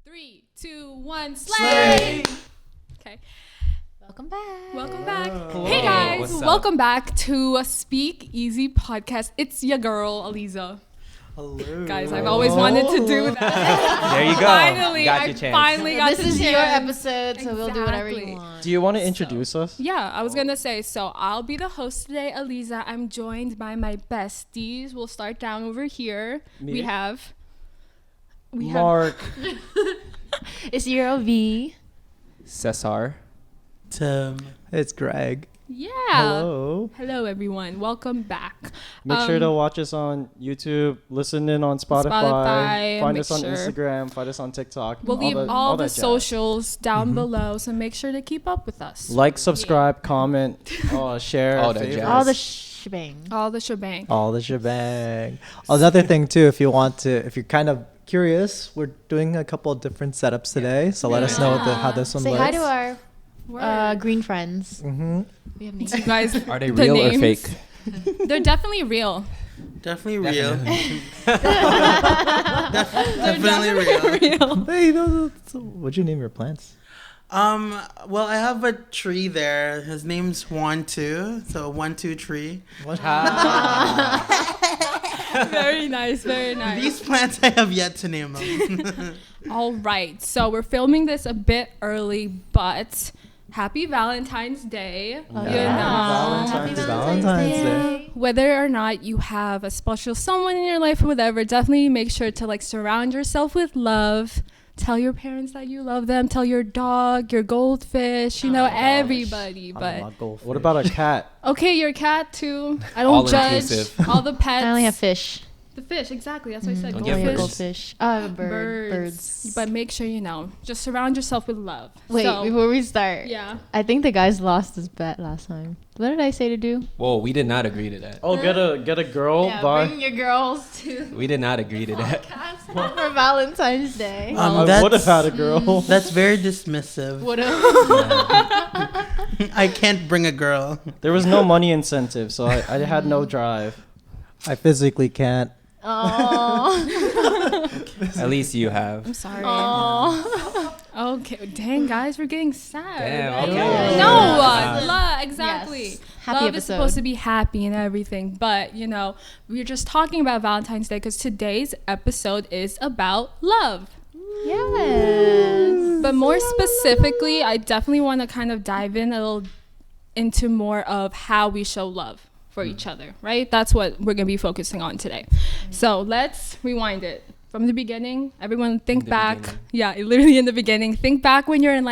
3, 2, 1, slay! Okay. Welcome back. Welcome back. Hello. Hey guys, What's up? welcome back to a Speak Easy podcast. It's your girl, Alyzza. Hello. Guys, I've always wanted to do that. There you go. Finally, Got I your chance. finally got This the is your chance. episode, so we'll do whatever Exactly. you want. Do you want to introduce us? Yeah, I was gonna say, so I'll be the host today, Alyzza. I'm joined by my besties. We'll start down over here. Me? We have Mark. It's 0V. Cesar. Tim. It's Greg. yeah. Hello. Hello, everyone. Welcome back. Make sure to watch us on YouTube, listen in on Spotify, find make us on sure. Instagram, find us on TikTok. We'll leave all the that jazz. socials down below, so make sure to keep up with us. Like, subscribe, comment, share, All that favorite. jazz. All the shebang. All the shebang. All the shebang. Another thing too, if you're kind of curious, we're doing a couple of different setups today. So let us know how this one Say looks. hi to our Word. green friends. Mm-hmm. We have names. You guys, Are they the real or names? fake? They're definitely real. Definitely real. They're Definitely real. real. Hey, what'd you name your plants? Well, I have a tree there. His name's 1, 2. So 1, 2 tree. Very nice, very nice. These plants I have yet to name them. All right, so we're filming this a bit early, but happy Valentine's Day. Oh, You yeah. know, Happy Valentine's Day. whether or not you have a special someone in your life or whatever, definitely make sure to surround yourself with love. Tell your parents that you love them. Tell your dog, your goldfish, everybody. But What about a cat? okay, your cat too. I don't All judge inclusive. all the pets. I only have fish. the fish, exactly. That's what I said. Don't I only have goldfish. goldfish. Oh, I have a bird. Birds. But make sure just surround yourself with love. Wait, So, before we start. yeah. I think the guys lost this bet last time. What did I say to do? Whoa, we did not agree to that. Oh, get a girl. Bring your girls to We did not agree to that. for Valentine's Day. That's- I would have had a girl. That's very dismissive. What I can't bring a girl. There was no money incentive, so I had no drive. I physically can't. Oh. At least you have. I'm sorry. Oh. Okay. Dang, guys, we're getting sad. Damn, Right? okay. No, Yeah. love, exactly. Yes. Happy Love is episode. supposed to be happy and everything, but we're just talking about Valentine's Day because today's episode is about love. Yes. But more specifically, I definitely want to kind of dive in a little into more of how we show love for each other, right? That's what we're going to be focusing on today. So let's rewind it from the beginning. Everyone think the back. beginning. Yeah, literally in the beginning. Think back when you're in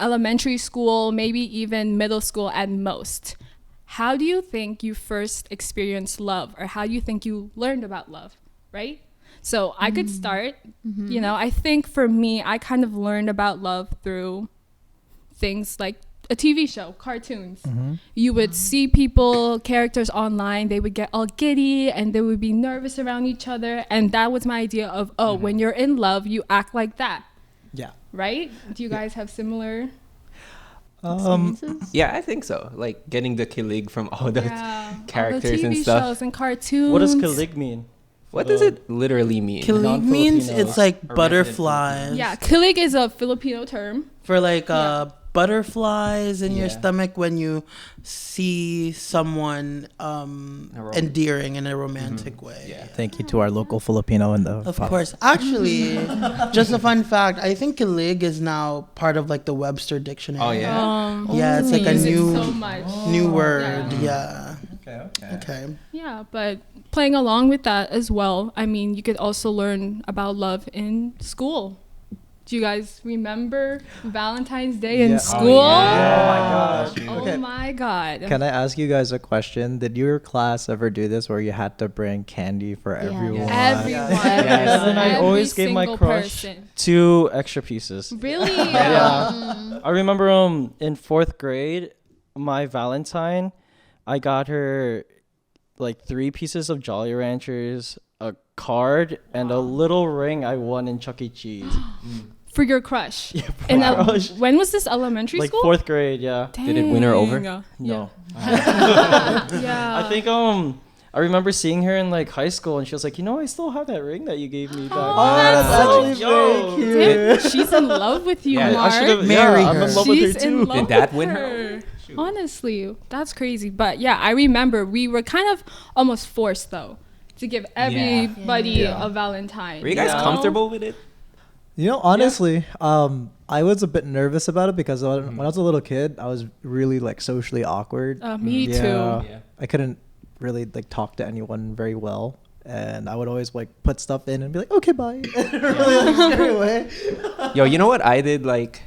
elementary school, maybe even middle school at most. How do you think you first experienced love, or how do you think you learned about love, right? So I could start. I think for me, I kind of learned about love through things like a TV show, cartoons. You would see characters online, they would get all giddy and they would be nervous around each other. And that was my idea of, when you're in love, you act like that, Yeah. right? Do you guys have similar Experiences? Yeah, I think so. Like getting the killing from all the characters all the TV and stuff. shows and cartoons. What does kilig mean? What does it literally mean? Kilig means Non-Filipino it's like or butterflies. Yeah, kilig is a Filipino term. For Yeah. butterflies in your Yeah. stomach when you see someone endearing in a romantic way. Yeah. Thank you to our local Filipino in the Of course. Actually, just a fun fact, I think kilig is now part of the Webster dictionary. Oh, yeah? Yeah, it's we like a use it new so much. new word. Yeah. Okay. Yeah, but playing along with that as well, I mean, you could also learn about love in school. Do you guys remember Valentine's Day in school? Oh my gosh. Oh my God. Can I ask you guys a question? Did your class ever do this where you had to bring candy for everyone? Everyone. Yes. And I Every always gave my single crush person. 2 extra pieces. Really? Yeah. I remember in 4th grade, my Valentine, I got her 3 pieces of Jolly Ranchers, a card, and a little ring I won in Chuck E. Cheese. For your crush. Yeah, And crush. when was this, elementary school? 4th grade, yeah. Dang. Did it win her over? No. Yeah. I think I remember seeing her in like high school, and she was like, I still have that ring that you gave me back. Oh, that's that's so actually Yo. very cute. She's in love with you, Yeah, I Mark. should've- Marry I'm her. in love with her She's in too. love Did that with win her. her? Shoot. Honestly, that's crazy. But yeah, I remember we were kind of almost forced though to give everybody Yeah. a Valentine. Were you guys know? comfortable with it? Honestly, I was a bit nervous about it because when I was a little kid, I was really like socially awkward. Me too. Yeah. I couldn't really like talk to anyone very well, and I would always like put stuff in and be like, "Okay, bye," and really like scare away. Yo, you know what I did? Like,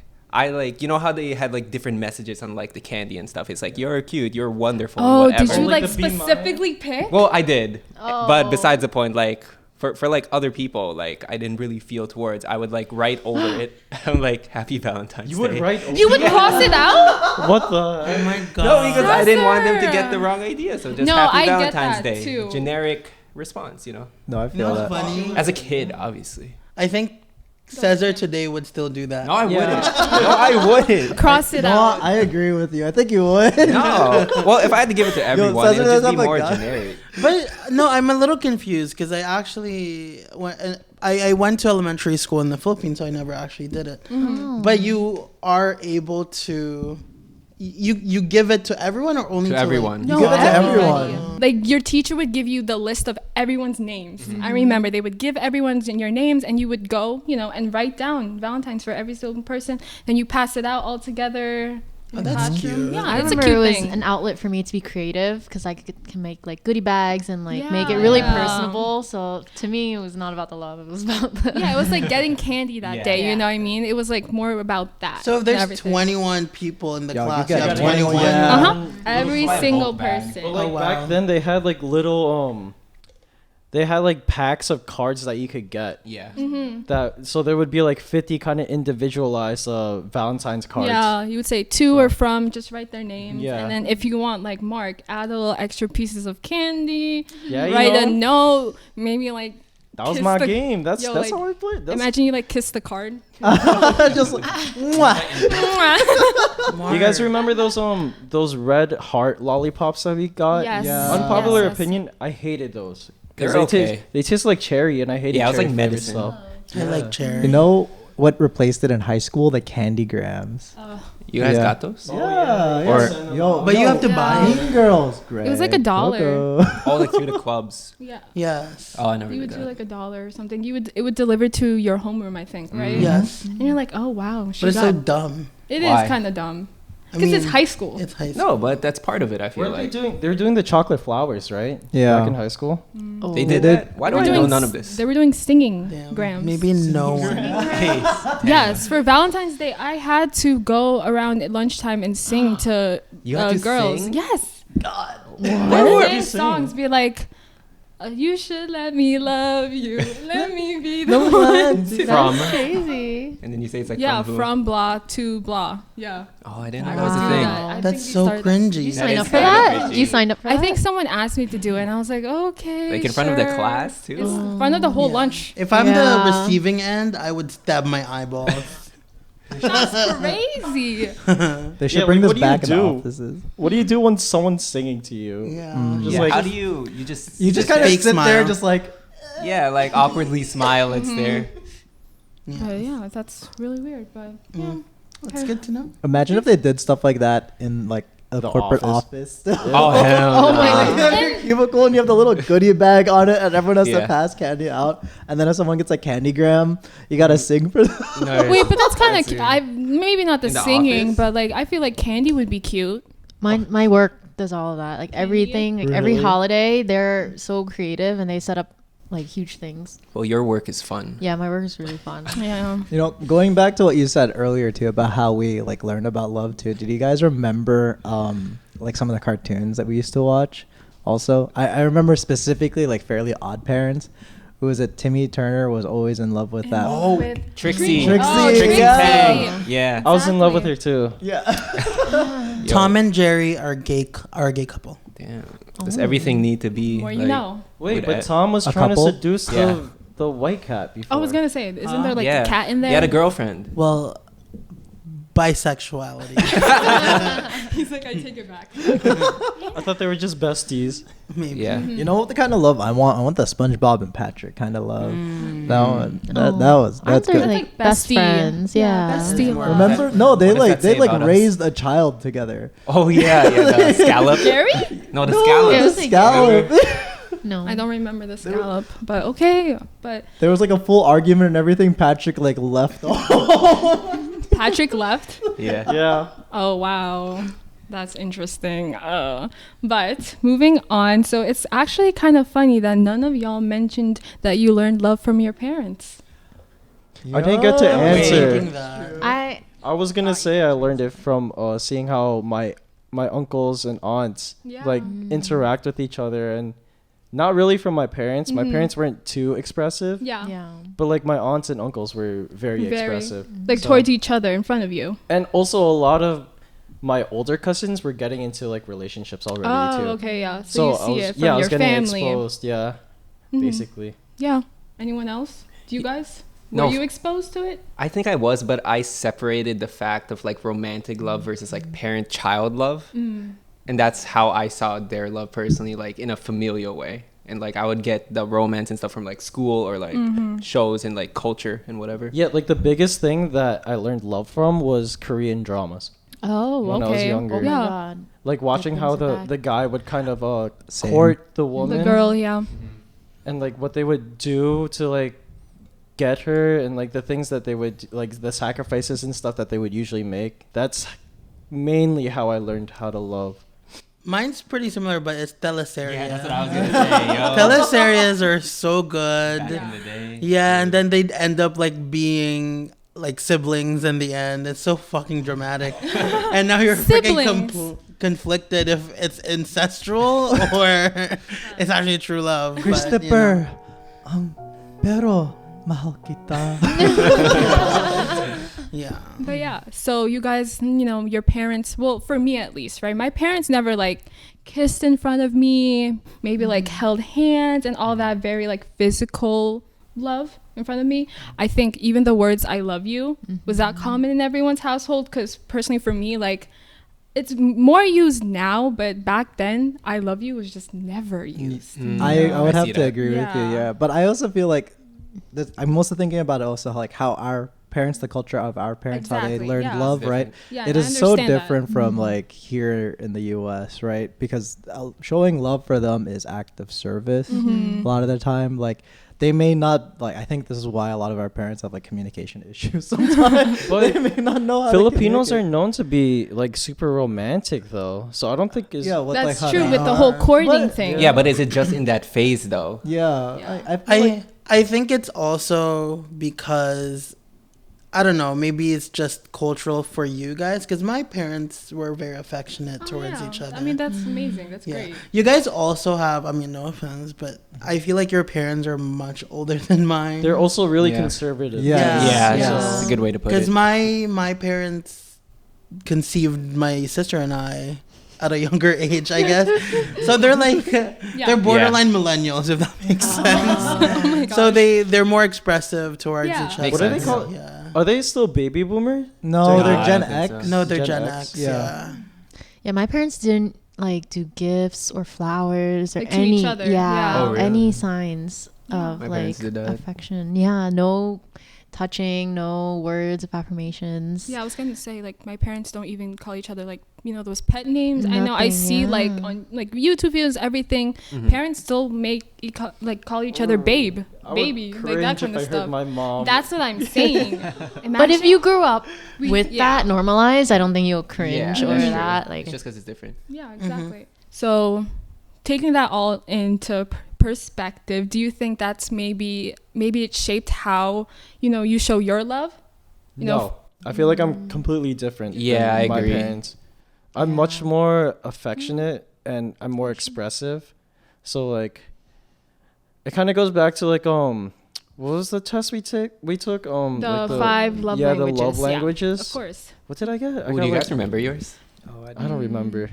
you know how they had like different messages on like the candy and stuff. It's like, you're cute, you're wonderful. and Oh, whatever. did you Like like the Be Mine? specifically pick? Well, I did, but Oh. besides the point, like for like other people, like I didn't really feel towards. I would like write over it. I'm like, Happy Valentine's You Day. would write. You would cross it out? What the? Oh my god. No, because I didn't want them to Cesar. get the wrong idea. So just No, Happy I get Valentine's that Day. too. Generic response, No, I You feel know that. what's funny? As a kid, obviously. I think Cesar today would still do that. No, I Yeah. wouldn't. No, I wouldn't. Cross it No, out. I agree with you. I think you would. No. Well, if I had to give it to everyone, Cesar it would just doesn't be have a more gun. generic. But no, I'm a little confused because I actually I went to elementary school in the Philippines, so I never actually did it. Mm-hmm. But you are able to you give it to everyone or only To to everyone. You give it to everybody. everyone. Like your teacher would give you the list of everyone's names. Mm-hmm. I remember they would give everyone's your names, and you would go, and write down Valentine's for every single person. Then you pass it out all together. in Oh, the that's classroom. cute. Yeah, I it's a remember cute it was thing. an outlet for me to be creative because I can make like goodie bags and like make it Yeah. really Yeah. personable. So to me, it was not about the love; it was about the Yeah, it was like getting candy that Yeah. day. Yeah. You know what I mean? It was like more about that. So if than there's everything. 21 people in the Yo, you class, get you have 21. 21. Yeah. Every Little single bulk bag. person. But like Oh, wow. back then, they had like little they had like packs of cards that you could get. Yeah. That so there would be like 50 kind of individualized Valentine's cards. Yeah, you would say to or from, just write their names. Yeah. And then if you want, like Mark, add a little extra pieces of candy. Yeah, write a know, note. Maybe like that was kiss my the- game. That's Yo, that's like, how I played. That's, imagine you like kiss the card. Just like, mwah. you guys remember those red heart lollipops that we got? Yes. Yeah. Unpopular Yes, yes. opinion, I hated those. 'Cause They're they okay. They taste like cherry, and I hated Yeah, it was cherry like flavored medicine. stuff. I like cherry. You know what replaced it in high school? The candy grams. You guys Yeah. got those? Yeah. Or- Yo, But you have to buy it. Mean Girls, Greg. It was like $1. Coco. Oh, like through the clubs. Yeah. Yes. Oh, I never You did would that. do like $1 or something. It would deliver to your homeroom, I think, right? Yes. And you're like, oh wow, she But it's so got. dumb. It is Why? kind of dumb I because it's mean, high school. It's high school. No, but that's part of it, I feel Were they like. doing? They were doing the chocolate flowers, right? Yeah. Back in high school. Oh. They did did. that? Why They do were I know doing none s- of this? They were doing singing Damn. grams. Maybe no one. Yes, for Valentine's Day, I had to go around at lunchtime and sing to, You had to girls. sing? Yes. What They would sing you sing? songs, be like, you should let me love you. Let me be the The one. one. To From. Crazy. And then you say it's like Yeah, from who? from blah to blah. Yeah. Oh, I didn't know I that was would a do thing. that. I That's think we so started- cringy. You That signed is up for kinda that? cringy. You signed up for I that? think someone asked me to do it, and I was like, okay. Like in front of the sure. class, too? It's in front of the whole Yeah. lunch. If I'm Yeah. the receiving end, I would stab my eyeballs. That's crazy. They should Yeah, bring like, this what do you back in the do? offices. What do you do when someone's singing to you? Yeah. Just Yeah, like how do you just... You just Just kind of fake sit there, smile. just like. Yeah, like awkwardly smile, it's there. Yeah, that's really weird, but yeah. That's good to know. Imagine if they did stuff like that in like a The corporate office. office. Oh, hell Oh no. my You have your cubicle and you have the little goodie bag on it, and everyone has Yeah. to pass candy out. And then if someone gets a candy gram, you gotta sing for them. No, Wait, but that's kind That's of it. I maybe not the In the singing, office? but like I feel like candy would be cute. My work does all of that. Like everything, like every Really? holiday, they're so creative and they set up like huge things. Well, your work is fun. Yeah, my work is really fun. Yeah. You know, going back to what you said earlier too about how we like learned about love too. Did you guys remember like some of the cartoons that we used to watch? Also, I remember specifically like Fairly Odd Parents. Who was it? Timmy Turner was always in love with that. Oh, Trixie. Trixie, Oh, Trixie yeah. Tang. Yeah. I was in love with Exactly. her too. Yeah. Yo, Tom and Jerry are a gay couple. Damn. Does everything need to be... More you like- know. Wait, Would but I- Tom was A trying couple? to seduce Yeah. the white cat before. I was gonna say, isn't there like yeah. a cat in there? He had a girlfriend. Well, bisexuality. He's like, I take it back. I thought they were just besties. Maybe. Yeah. You know what the kind of love I want? I want the SpongeBob and Patrick kind of love. That one. That's Aren't they good. like best Bestie. friends? Yeah. Bestie love. Remember? No, they What does that say about us? raised a child together. Oh yeah, the scallop. Gary? No, the No, scallop. it the was like- scallop. No. I don't remember the scallop, but okay. But There was like a full argument and everything. Patrick like left. Patrick left. Yeah. Yeah. Oh wow, that's interesting. But moving on, so it's actually kind of funny that none of y'all mentioned that you learned love from your parents. I didn't get to answer. Thinking that. I was gonna say I learned it from seeing how my uncles and aunts like interact with each other, and not really from my parents. My parents weren't too expressive, Yeah. Yeah. but like my aunts and uncles were very expressive. Like So- towards each other in front of you. And also a lot of my older cousins were getting into like relationships already too. Oh, okay, yeah. So, you I see was, it from I was your getting family. exposed. Yeah, Mhm. basically. Yeah. Anyone else? Do you guys? No. Were you exposed to it? I think I was, but I separated the fact of like romantic love versus like parent-child love, and that's how I saw their love personally, like in a familial way. And like I would get the romance and stuff from like school or like shows and like culture and whatever. Yeah, like the biggest thing that I learned love from was Korean dramas. Oh, When I was okay. younger. Oh my Yeah. god. Like watching how brings it back. the guy would kind of Same. court the woman The girl, yeah. and like what they would do to like get her, and like the things that they would like the sacrifices and stuff that they would usually make. That's mainly how I learned how to love. Mine's pretty similar, but it's teleseries. Yeah, that's what I was gonna say. Yo. Teleseries are so good. Back in the day. Yeah, and then they'd end up like being like siblings in the end. It's so fucking dramatic. And now you're freaking Siblings. conflicted if it's ancestral or it's actually true love. but, you know. Christopher, pero mahal kita. Yeah. But yeah, so you guys, you know, your parents, well, for me at least, right? My parents never like kissed in front of me, maybe like held hands and all that very like physical love in front of me. I think even the words I love you was that common in everyone's household, because personally for me, like it's more used now, but back then I love you was just never used. I would have see to that. agree with you, Yeah. yeah. But I also feel like I'm also thinking about it also like how our parents, the culture of our parents, how Exactly, they learned yeah. love, It's right? Yeah, It and I is so understand that. different from like here in the US, right? Because showing love for them is act of service Mm-hmm. a lot of the time. Like they may not like. I think this is why a lot of our parents have like communication issues sometimes. But they may not know how Filipinos to are communicate. known to be like super romantic though, so I don't think it's Yeah, with, That's like, true how with they the whole are. courting But- thing. Yeah, but is it just in that phase though? Yeah, Yeah. I feel like I think it's also because I don't know, maybe it's just cultural for you guys, because my parents were very affectionate Oh, towards yeah. each other. I mean, that's amazing. That's yeah. great. You guys also have, I mean, no offense, but I feel like your parents are much older than mine. they're also really Yeah. conservative. Yeah. Yeah, Yeah. that's a good way to put Because it. my parents conceived my sister and I at a younger age, I guess. So they're like they're borderline millennials, if that makes sense. Oh my So gosh. they're more expressive towards Yeah. each other. Makes What do they sense. call it? Yeah. Are they still baby boomers? no, they're I Gen don't think so. X. No, they're Gen Gen X? X. Yeah. Yeah. Yeah, my parents didn't like do gifts or flowers or Like to any each other, yeah, yeah. Oh, really? any signs of My like parents did that. affection. Yeah, no touching, no words of affirmations. Yeah, I was gonna say like my parents don't even call each other like, you know, those pet names. I know I Nothing, see like yeah. on like YouTube videos, everything. Parents still call each other babe, baby, like that kind of I stuff. heard my mom. That's what I'm saying. But if you grew up We- with yeah. that normalized, I don't think you'll cringe Yeah, or that's true. that. Like It's just because it's different. Yeah, exactly. So, taking that all into perspective, do you think that's maybe it shaped how, you know, you show your love? You no, know, I feel like I'm completely different. Yeah, than I my agree. parents. I'm much more affectionate and I'm more expressive. So like, it kind of goes back to like what was the test we took? the like 5 love yeah, languages. the love Yeah, languages. of course. What did I get? I Ooh, got do you like- guys remember yours? I don't remember.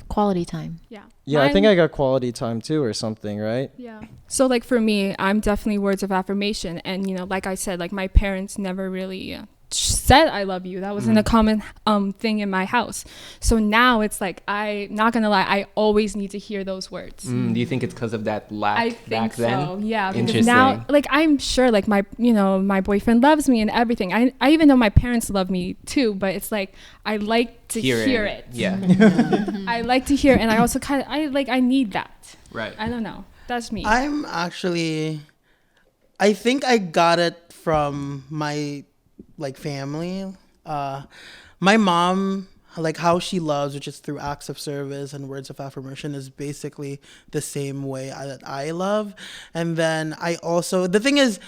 quality time. Yeah. Yeah, I think Mine- I got quality time too or something, right? Yeah. So like for me, I'm definitely words of affirmation, and you know, like I said, like my parents never really said I love you. That wasn't a common thing in my house. So now it's like, I'm not gonna lie, I always need to hear those words. Do you think it's because of that lack I think back then? so. Yeah, because Interesting. now, like, I'm sure, like, my boyfriend loves me and everything. I even know my parents love me too, but it's like I like to hear it. Yeah. I like to hear it, and I also I need that. Right. I don't know. That's me. I'm actually, I think I got it from my like family. My mom, like how she loves, which is through acts of service and words of affirmation, is basically the same way that I love. And then I also, the thing is,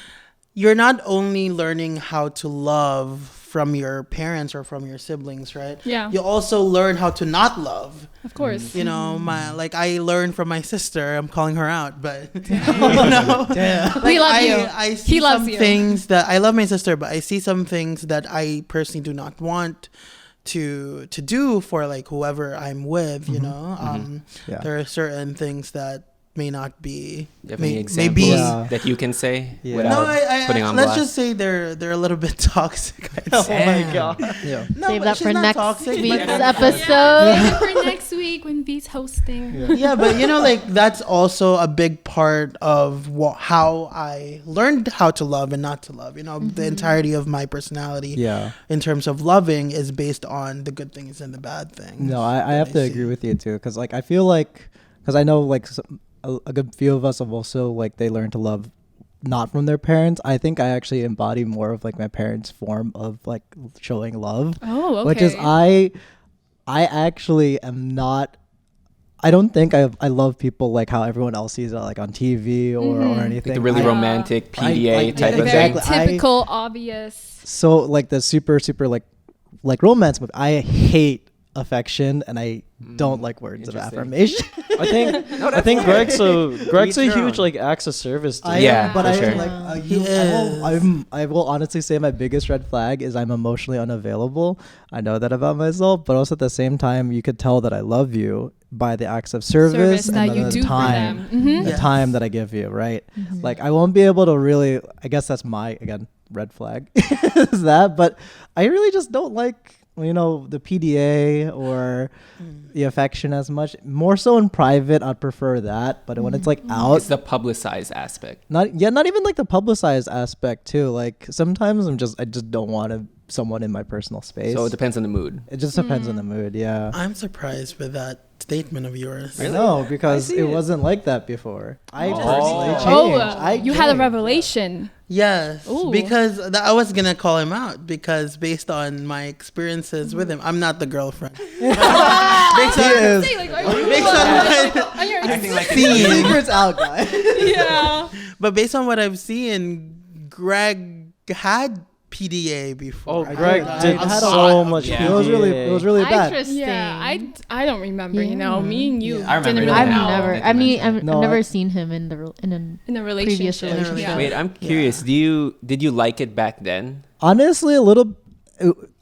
you're not only learning how to love from your parents or from your siblings, right? Yeah. You also learn how to not love. Of course. You know, I learned from my sister. I'm calling her out, but you know, We love you. I see He loves some you. things that I love my sister, but I see some things that I personally do not want to do for like whoever I'm with. You know, Yeah. there are certain things that may not be. Do you have any may examples be. that you can say Yeah. without No, I putting on let's blast? just say they're a little bit toxic. I'd Oh say. my god. Yeah. No, Save but that she's for not next toxic, week's but- episode. For next week when V's hosting. Yeah, but you know, like that's also a big part of how I learned how to love and not to love. You know, the entirety of my personality, Yeah. in terms of loving, is based on the good things and the bad things. No, I that have to see. agree with you too, because like I feel like, because I know like a good few of us have also like they learn to love not from their parents. I think I actually embody more of like my parents' form of like showing love, Oh, okay. which is I actually am not. I don't think I love people like how everyone else sees it, like on TV or anything. Like the really I- romantic PDA like, type yeah, of Very thing. exactly. typical, obvious. So like the super like romance movie. I hate affection and I don't like words of Interesting. affirmation. I think Greg's a your huge own. like acts of service dude. Yeah, but for I sure. like He I will honestly say my biggest red flag is I'm emotionally unavailable. I know that about myself, but also at the same time you could tell that I love you by the acts of service and that then you the do time, for them. Mhm. the Yes. time that I give you, right? Like I won't be able to really. I guess that's my again red flag is that, but I really just don't like the PDA or the affection as much. More so in private, I'd prefer that. But when it's like out, It's the publicized aspect. not even like the publicized aspect too. Like sometimes I just don't want someone in my personal space. So it depends on the mood. It just depends on the mood. Yeah. I'm surprised with that statement of yours. I know because see it it. wasn't like that before. I Oh. personally changed. Oh, you had a changed. revelation. Yes, Ooh. because I was gonna call him out because based on my experiences with him, I'm not the girlfriend. based He on, is. Say, like, are you based on on your seen, Secrets out, guys. yeah. but based on what I've seen, Greg had PDA before. Oh, Greg I did had a so lot- much. Yeah. It was really bad. Interesting. Yeah, I don't remember. You know, me and you Yeah. I remember didn't that really I've now know never. that you I mean, mentioned I've No, never I- seen him in in a previous relationship. relationship. Yeah. Wait, I'm curious. Did you like it back then? Honestly, a little.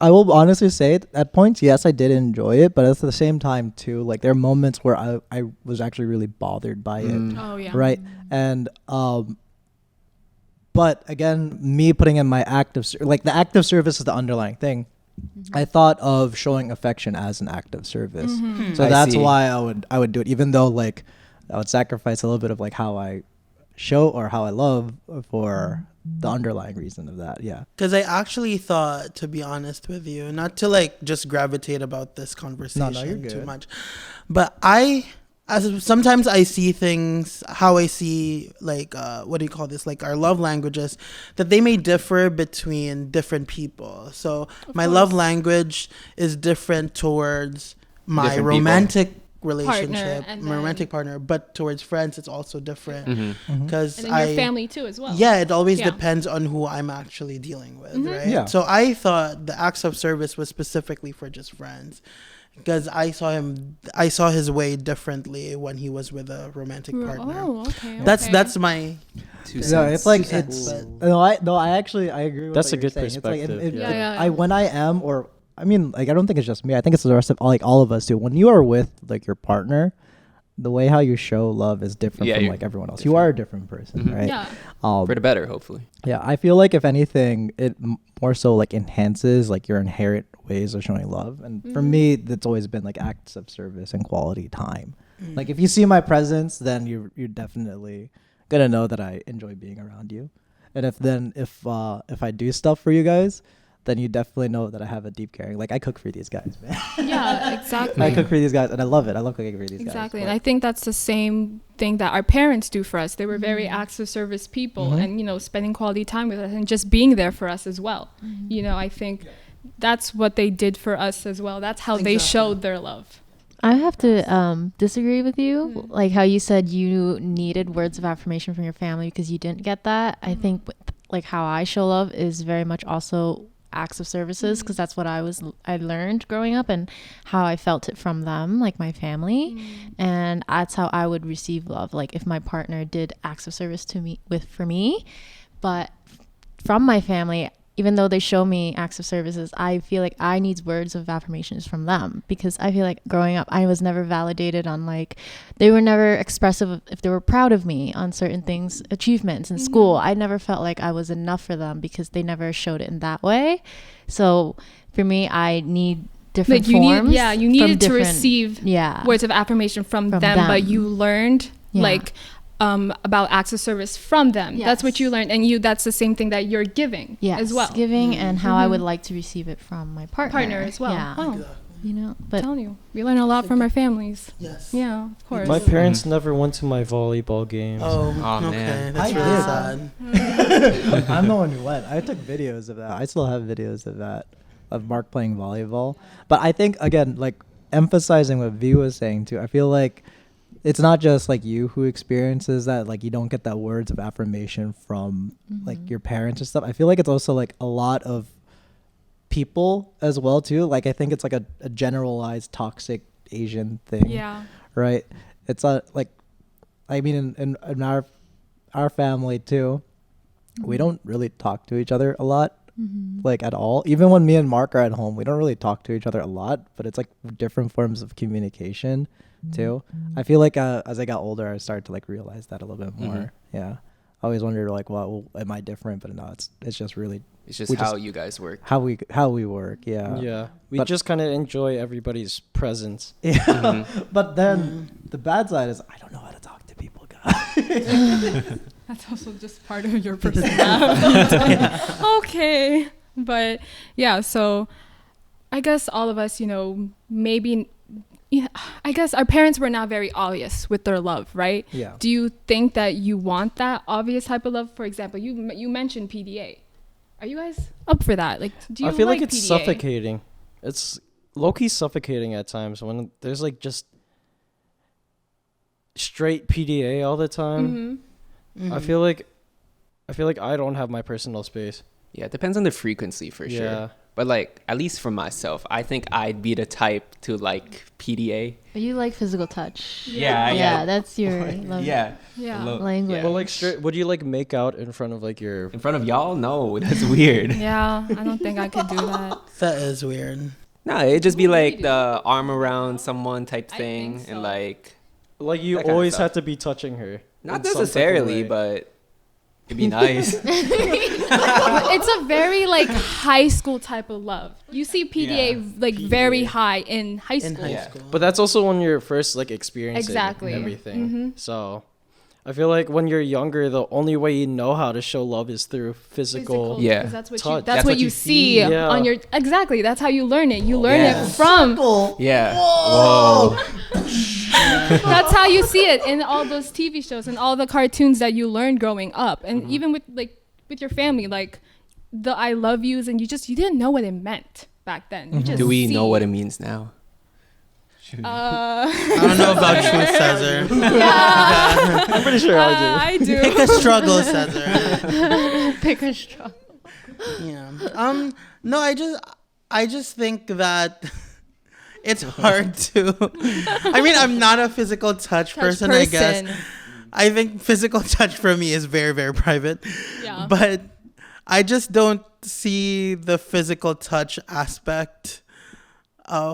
I will honestly say at points, yes, I did enjoy it, but at the same time too, like there are moments where I was actually really bothered by it, Oh yeah. right? And but again, me putting in my like the act of service is the underlying thing. I thought of showing affection as an act of service, so I that's see. why I would do it, even though like I would sacrifice a little bit of like how I show or how I love for the underlying reason of that. Yeah. Because I actually thought, to be honest with you, not to like just gravitate about this conversation you're too good. much, but sometimes I see things, how I see like what do you call this, like our love languages, that they may differ between different people. So my love language is different towards my Different people. romantic relationship, and my then- romantic partner, but towards friends it's also different because And then your family too as well. yeah, it always Yeah. depends on who I'm actually dealing with, right? Yeah. So I thought the acts of service was specifically for just friends, because I saw his way differently when he was with a romantic partner. Oh, okay. That's my No, it's like Two cents, it's but- I actually agree with That's what a you're good saying. It's like perspective, yeah. Yeah, yeah. when I am, or I mean, like I don't think it's just me. I think it's the rest of all of us too. When you are with like your partner, the way how you show love is different Yeah, from you're like everyone else. You different. are a different person, right? Yeah. For the better, hopefully. Yeah, I feel like if anything, it more so like enhances like your inherent ways of showing love. And for me, that's always been like acts of service and quality time. Like if you see my presence, then you're definitely gonna know that I enjoy being around you. And if I do stuff for you guys, then you definitely know that I have a deep caring. Like I cook for these guys, man. Yeah, exactly. I cook for these guys, and I love it. I love cooking for these guys. Exactly. But- And I think that's the same thing that our parents do for us. They were very acts of service people and, you know, spending quality time with us and just being there for us as well. You know, I think that's what they did for us as well. That's how they showed their love. I have to disagree with you. Like how you said you needed words of affirmation from your family because you didn't get that. I think like how I show love is very much also acts of services because that's what I learned growing up and how I felt it from them, like my family. And that's how I would receive love. Like if my partner did acts of service to me for me, but from my family, even though they show me acts of services, I feel like I need words of affirmations from them because I feel like growing up, I was never validated on like, they were never expressive of if they were proud of me on certain things, achievements in school. I never felt like I was enough for them because they never showed it in that way. So for me, I need different forms. You needed to receive yeah, words of affirmation from them, but you learned like about acts of service from them. That's what you learned, and that's the same thing that you're giving as well. Giving and how I would like to receive it from my partner As well. Yeah. Oh, You know, I'm but telling you, we learn a lot from our families. Yes. Yeah, of course. My parents never went to my volleyball games. Oh, Aw, okay. man. That's I really did. sad. I'm the one who went. I took videos of that. I still have videos of that, of Mark playing volleyball. But I think, again, like emphasizing what V was saying too, I feel like it's not just like you who experiences that, like you don't get that words of affirmation from like your parents and stuff. I feel like it's also like a lot of people as well too. Like I think it's like a generalized toxic Asian thing. Yeah. Right? It's like, I mean, in our family too, we don't really talk to each other a lot, like at all. Even when me and Mark are at home, we don't really talk to each other a lot, but it's like different forms of communication too. I feel like as I got older, I started to like realize that a little bit more. Yeah. I always wondered like, well, am I different? But no, it's just really, It's just how you guys work. how we work. Yeah. Yeah, we But- just kind of enjoy everybody's presence. Yeah. But then the bad side is I don't know how to talk to people, guys. That's also just part of your personality. Okay. But yeah, so I guess all of us, you know, maybe, yeah, I guess our parents were not very obvious with their love, right? Yeah. Do you think that you want that obvious type of love? For example, you mentioned PDA. Are you guys up for that? Like, do you I feel like like it's PDA? suffocating. It's low-key suffocating at times when there's like just straight PDA all the time. I feel like I don't have my personal space. Yeah, it depends on the frequency for Yeah. sure. But like, at least for myself, I think I'd be the type to like PDA. But you like physical touch. Yeah, Yeah, that's your love Yeah. language. But like straight, would you like make out in front of like your? In front of y'all? No, that's weird. Yeah, I don't think I could do that. That is weird. No, it'd just be What would you like do? the arm around someone type I thing, think so. and like Like you That kinda always stuff. have to be touching her. not in some type of necessarily, way. but it'd be nice. It's a very like high school type of love. You see PDA like very high in high In school. high Yeah. school. But that's also when you're first like experiencing Exactly. everything. So I feel like when you're younger, the only way you know how to show love is through physical. Yeah. 'cause that's what you touch. that's what you see Yeah. on your exactly. That's how you learn it. You learn Yeah. it from. Yeah. Whoa. That's how you see it in all those TV shows and all the cartoons that you learned growing up, and even with your family, like the I love yous, and you didn't know what it meant back then. You just Do we know see. what it means now? Uh, I don't know about you, Cesar. I'm pretty sure I do. I do. Pick a struggle, Cesar. Pick a straw. Yeah. No, I just think that it's hard to. I mean, I'm not a physical touch person, I guess. I think physical touch for me is very, very private. Yeah. But I just don't see the physical touch aspect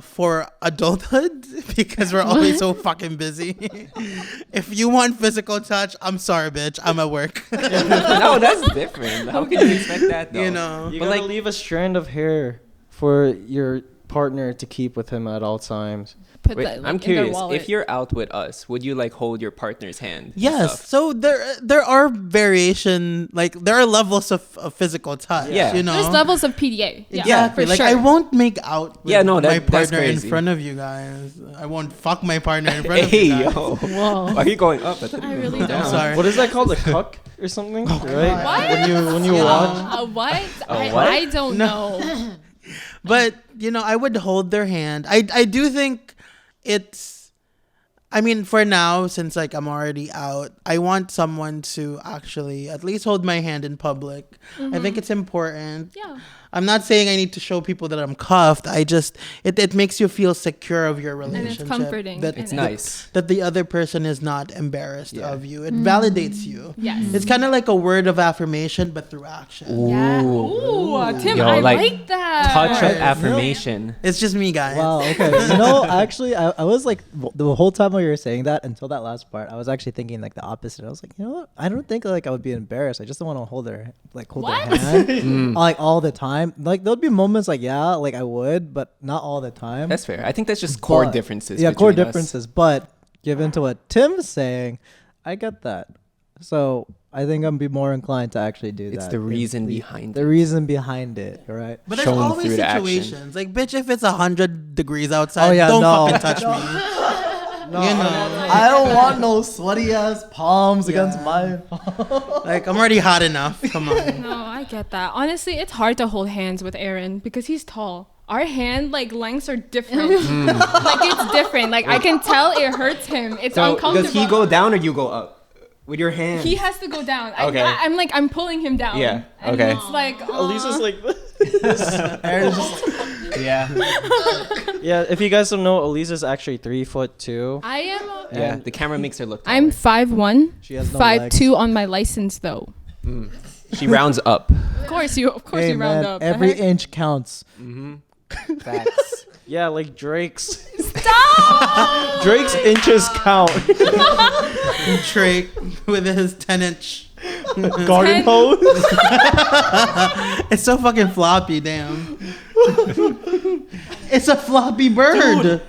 for adulthood because we're always so fucking busy. If you want physical touch, I'm sorry, bitch. I'm at work. No, that's different. How can you expect that though? You know. You But, gotta like- leave a strand of hair for your partner to keep with him at all times. Put Wait, that, like, I'm in their curious. wallet. If you're out with us, would you like hold your partner's hand? and Yes. stuff? So there are variation, like there are levels of physical touch. Yeah. You know. There's levels of PDA. Yeah, Exactly. for Like sure. I won't make out with Yeah, no, my that's partner in crazy. front of you guys. I won't fuck my partner in front of Hey, you guys. yo. Whoa. Why are you going up? thought you I were really going don't. down. Sorry. What is that called? A cuck or something? Right? What? When you watch. What? what? I don't know. But you know, I would hold their hand. I do think it's. I mean, for now, since like I'm already out, I want someone to actually at least hold my hand in public. I think it's important. Yeah. I'm not saying I need to show people that I'm cuffed. I just it makes you feel secure of your And relationship. it's comforting. That, It's And nice. that the other person is not embarrassed Yeah. of you. It validates you. Yes. It's kind of like a word of affirmation, but through action. Yeah. Ooh. Ooh, Tim, Yo, I like, like that. Touch Right. of affirmation. It's just me, guys. Wow. Okay. You know, actually, I was like the whole time while you were saying that until that last part, I was actually thinking like the opposite. I was like, you know what? I don't think like I would be embarrassed. I just don't want to hold their What? hand like all the time. Like there'll be moments like yeah, like I would, but not all the time. That's fair. I think that's just core But- differences. Yeah, core between us. differences. But given to what Tim's saying, I get that. So I think I'm be more inclined to actually do that. It's the reason behind the it. reason behind it, right? But there's shown always through the action. situations. Like, bitch, if it's 100 degrees outside, Oh, yeah, don't no. fucking touch me. No, You know. I don't want no sweaty ass palms against my. Like, I'm already hot enough. Come on. No, I get that. Honestly, it's hard to hold hands with Aaron because he's tall. Our hand like lengths are different. Like it's different. Like I can tell it hurts him. It's So uncomfortable. does he go down or you go up with your hand? He has to go down. Okay. I'm like I'm pulling him down. Yeah, And okay. It's like Elisa's like, Aaron's just yeah. yeah. If you guys don't know, Elisa's actually 3'2". I am. Yeah. The camera makes her look. I'm taller. 5'1", She has no 5'2" on my license though. She rounds up. Of course you hey round man, up. every The heck? inch counts. Facts. Yeah, like Drake's. Stop! Drake's inches count. Drake with his 10-inch. Garden 10. hose. It's so fucking floppy, damn. It's a floppy bird. Dude.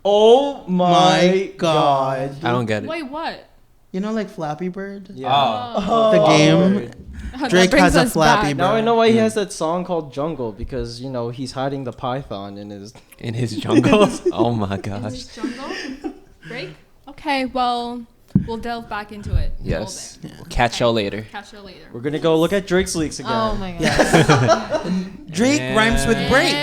Oh My my God. god. I don't get it. Wait, what? You know, like Flappy Bird? Yeah. The game. That Drake brings has a us Flappy back. Bird. Now I know why he has that song called Jungle, because you know he's hiding the python in his. In his jungle. Oh my In gosh. this jungle? Drake? Okay, well, we'll delve back into it. a little Yes. bit. We'll catch y'all later. Catch you later. We're gonna go look at Drake's leaks again. Oh my god. Drake rhymes with break.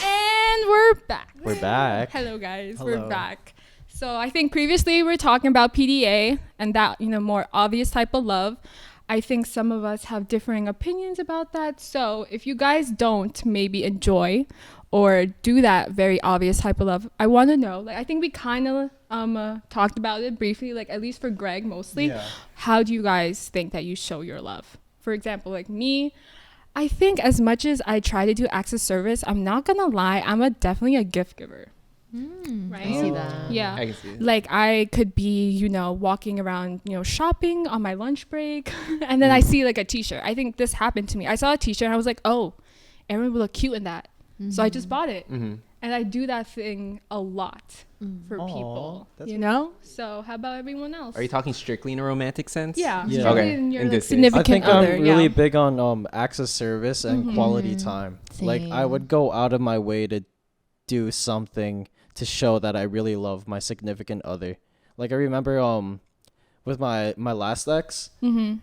And we're back. We're back. Hello, guys. Hello. We're back. So I think previously we were talking about PDA and that, more obvious type of love. I think some of us have differing opinions about that. So if you guys don't maybe enjoy or do that very obvious type of love, I want to know, I think we kind of talked about it briefly, at least for Greg mostly. Yeah. How do you guys think that you show your love? For example, me, I think as much as I try to do acts of service, I'm not gonna lie, I'm definitely a gift giver. Right? I see that. Yeah. I can see it. I could be, walking around, shopping on my lunch break, and then I see a t-shirt. I think this happened to me. I saw a t-shirt and I was like, oh, Aaron would look cute in that. So I just bought it. Mm-hmm. And I do that thing a lot for Aw, people, that's So how about everyone else? Are you talking strictly in a romantic sense? Yeah. Yeah. strictly Okay, in your in this case. significant I think other. I'm really yeah. big on acts of service and quality time. Like I Same. would go out of my way to do something to show that I really love my significant other. Like I remember with my last ex, Mm-hmm.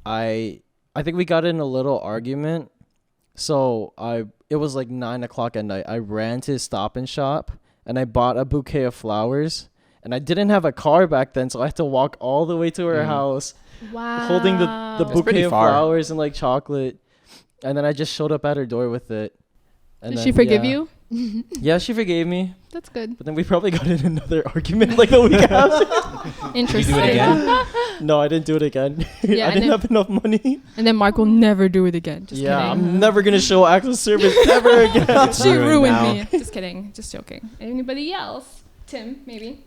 I think we got in a little argument. So it was 9:00 at night. I ran to Stop and Shop and I bought a bouquet of flowers. And I didn't have a car back then, so I had to walk all the way to her house, Wow. holding the That's bouquet pretty of far. flowers and chocolate. And then I just showed up at her door with it. And Did then, she forgive yeah. you? Yeah, she forgave me, That's good. but then we probably got in another argument like the week after. Interesting. do it again? No, I didn't do it again. Yeah, I and didn't then- have enough money. And then Mark will never do it again. Just Yeah, kidding. I'm never gonna show acts of service ever again. She ruined ruined now. me. Just kidding. Just joking. Anybody else? Tim, maybe.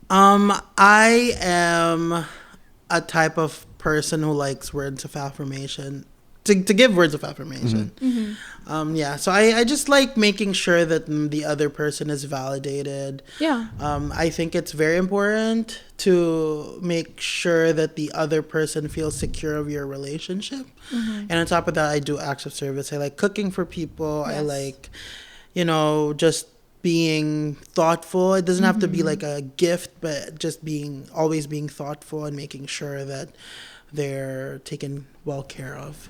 I am a type of person who likes words of affirmation. To give words of affirmation. Yeah, so I just like making sure that the other person is validated. Yeah. I think it's very important to make sure that the other person feels secure of your relationship. And on top of that, I do acts of service. I like cooking for people. I Yes. like, just being thoughtful. It doesn't have to be like a gift, but just always being thoughtful and making sure that they're taken well care of.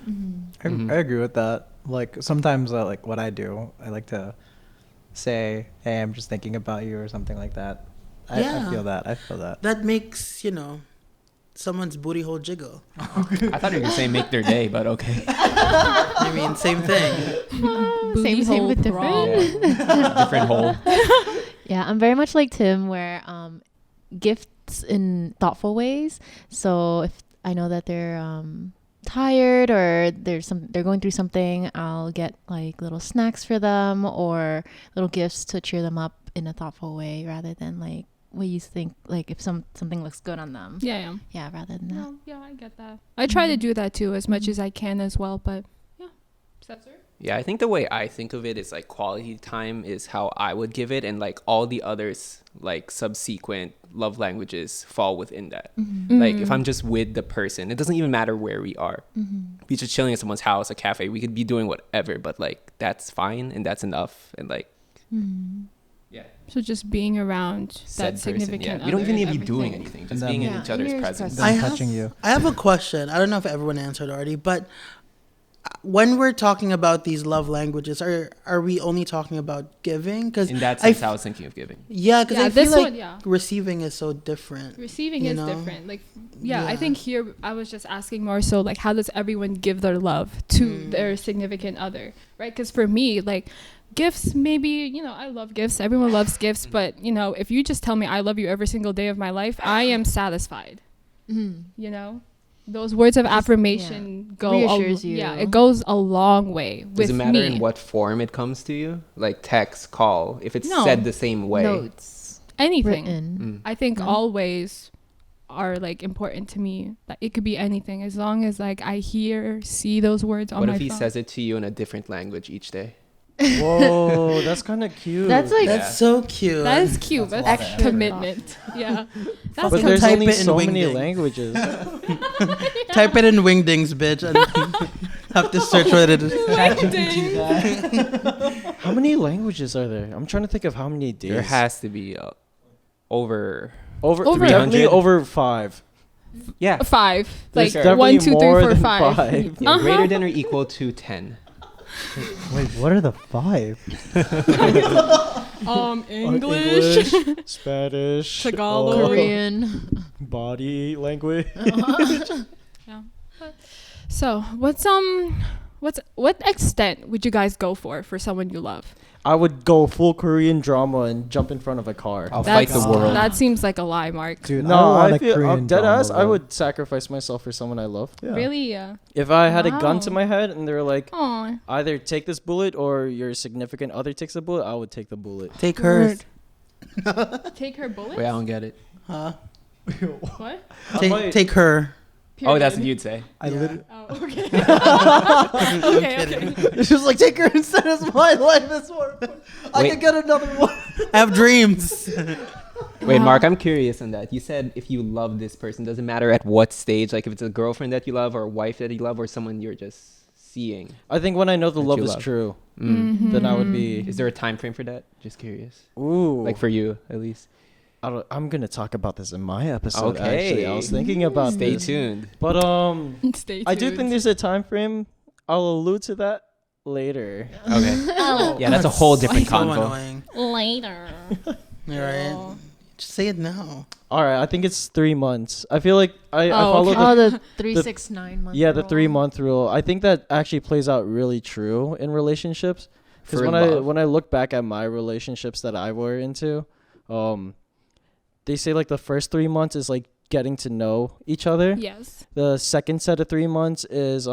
I agree with that. Like sometimes, like what I do, I like to say, "Hey, I'm just thinking about you" or something like that. I feel that. I feel that. That makes, someone's booty hole jiggle. I thought you were saying make their day, but okay. I mean, same thing. Booty same hole with throb. different. Different hole. Yeah, I'm very much like Tim, where gifts in thoughtful ways. So if I know that they're tired or they're going through something, I'll get like little snacks for them or little gifts to cheer them up in a thoughtful way, rather than like what you think, like if something looks good on them. Yeah. Yeah, rather than that. No, yeah, I get that. I try to do that too as much as I can as well, but yeah. Cesar? Yeah, I think the way I think of it is like quality time is how I would give it, and like all the others, like subsequent love languages, fall within that. Like if I'm just with the person, it doesn't even matter where we are. We just chilling at someone's house, a cafe. We could be doing whatever, but like that's fine and that's enough. And like, yeah, So just being around said that person. significant Yeah, we don't other even need and to be doing everything. anything. Just And being then- in each other's presence. Them touching you. I have a question. I don't know if everyone answered already, but when we're talking about these love languages, are we only talking about giving? Because In that sense, I was thinking of giving. yeah, because Yeah, I feel this like one, yeah. receiving is so different. Receiving You is know? different. Like, yeah, I Yeah. think here I was just asking more so like, how does everyone give their love to their significant other, right? Because for me, like, gifts, maybe, I love gifts. Everyone loves gifts. But, if you just tell me I love you every single day of my life, I am satisfied. Those words of affirmation go Reassures you. Yeah, it goes a long way with Does it matter me. in what form it comes to you? Like text, call, if it's No. said the same way. Notes Anything. written. I think No. all ways are like important to me. Like it could be anything as long as like I see those words on What my if he phone. says it to you in a different language each day? Whoa, that's kind of cute. That's like That's so cute. That is cute. That's That's, a lot of commitment. Yeah. That's but there's type only it in so many Wingdings. languages. Type it in Wingdings, bitch, and have to search what it is. How many languages are there? I'm trying to think of how many days. There has to be over. over Over. definitely 300? over 5. Yeah. 5. There's Like definitely 1, 2, 3, more 4, than 5. 5. Yeah, Uh-huh. greater than or equal to 10. Wait, what are the 5? English, Spanish, Tagalog. Korean. body language. Yeah. So, what extent would you guys go for someone you love? I would go full Korean drama and jump in front of a car. I'll fight the world. That seems like a lie, Mark. Dude, No, want I a feel Korean dead drama, ass. I bro. would sacrifice myself for someone I love. Yeah. Really? If I had a gun Wow. to my head and they were like, Oh. either take this bullet or your significant other takes a bullet, I would take the bullet. Take hers. Take her bullets? Wait, I don't get it. Huh? What? Take her. Oh, that's what Period. you'd say. I Yeah. literally. Oh, okay. okay. It's just like, take her instead of my life is more important. I Wait. could get another one. I have dreams. Wait, Wow. Mark, I'm curious on that. You said if you love this person, doesn't matter at what stage, like if it's a girlfriend that you love or a wife that you love or someone you're just seeing. I think when I know the That love you is love. true, Mm-hmm. then I would be. Is there a time frame for that? Just curious. Ooh. Like for you, at least. I'm going to talk about this in my episode, Okay. actually. I was thinking about Stay this. tuned. But Stay tuned. I do think there's a time frame. I'll allude to that later. Okay. Yeah, that's a whole different So convo. annoying. later. You're right. Just say it now. All right, I think it's 3 months. I feel like I follow okay. Oh, the the 3-6-9 month. yeah the rule. 3 month rule. I think that actually plays out really true in relationships. Because when I look back at my relationships that I were into, they say like the first 3 months is like getting to know each other. Yes. The second set of 3 months is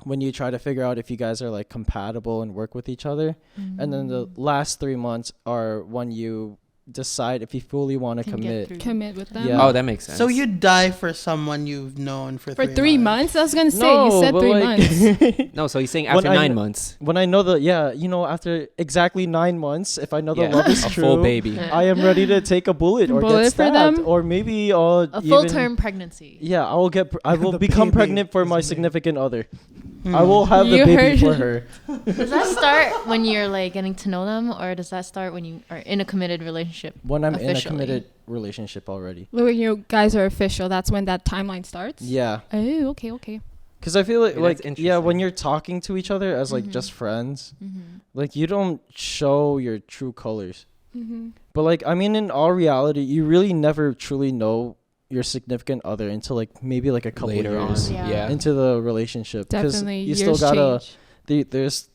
when you try to figure out if you guys are like compatible and work with each other. And then the last 3 months are when you decide if you fully want to Commit with them. Yeah. Oh, that makes sense. So you die for someone you've known for 3 months? I was gonna say No, you said but 3 like- months. No, so he's saying after 9 months. When I know after exactly 9 months, if I know the love is a true, full baby. I am ready to take a bullet or Bullet get for stabbed, them? or maybe A full-term pregnancy. Yeah, I will The become baby pregnant for is my made. significant other. I will have the You baby heard for it. her. Does that start when you're like getting to know them, or does that start when you are in a committed relationship? When I'm in a Officially. committed relationship already. When you guys are official, that's when that timeline starts. Yeah, Oh, okay. because I feel Yeah, that's like interesting. when you're talking to each other as like just friends, like you don't show your true colors. But like I mean, in all reality, you really never truly know your significant other until like maybe like a couple Later on. years Yeah. into the relationship. 'Cause Definitely, you years still gotta. change. There's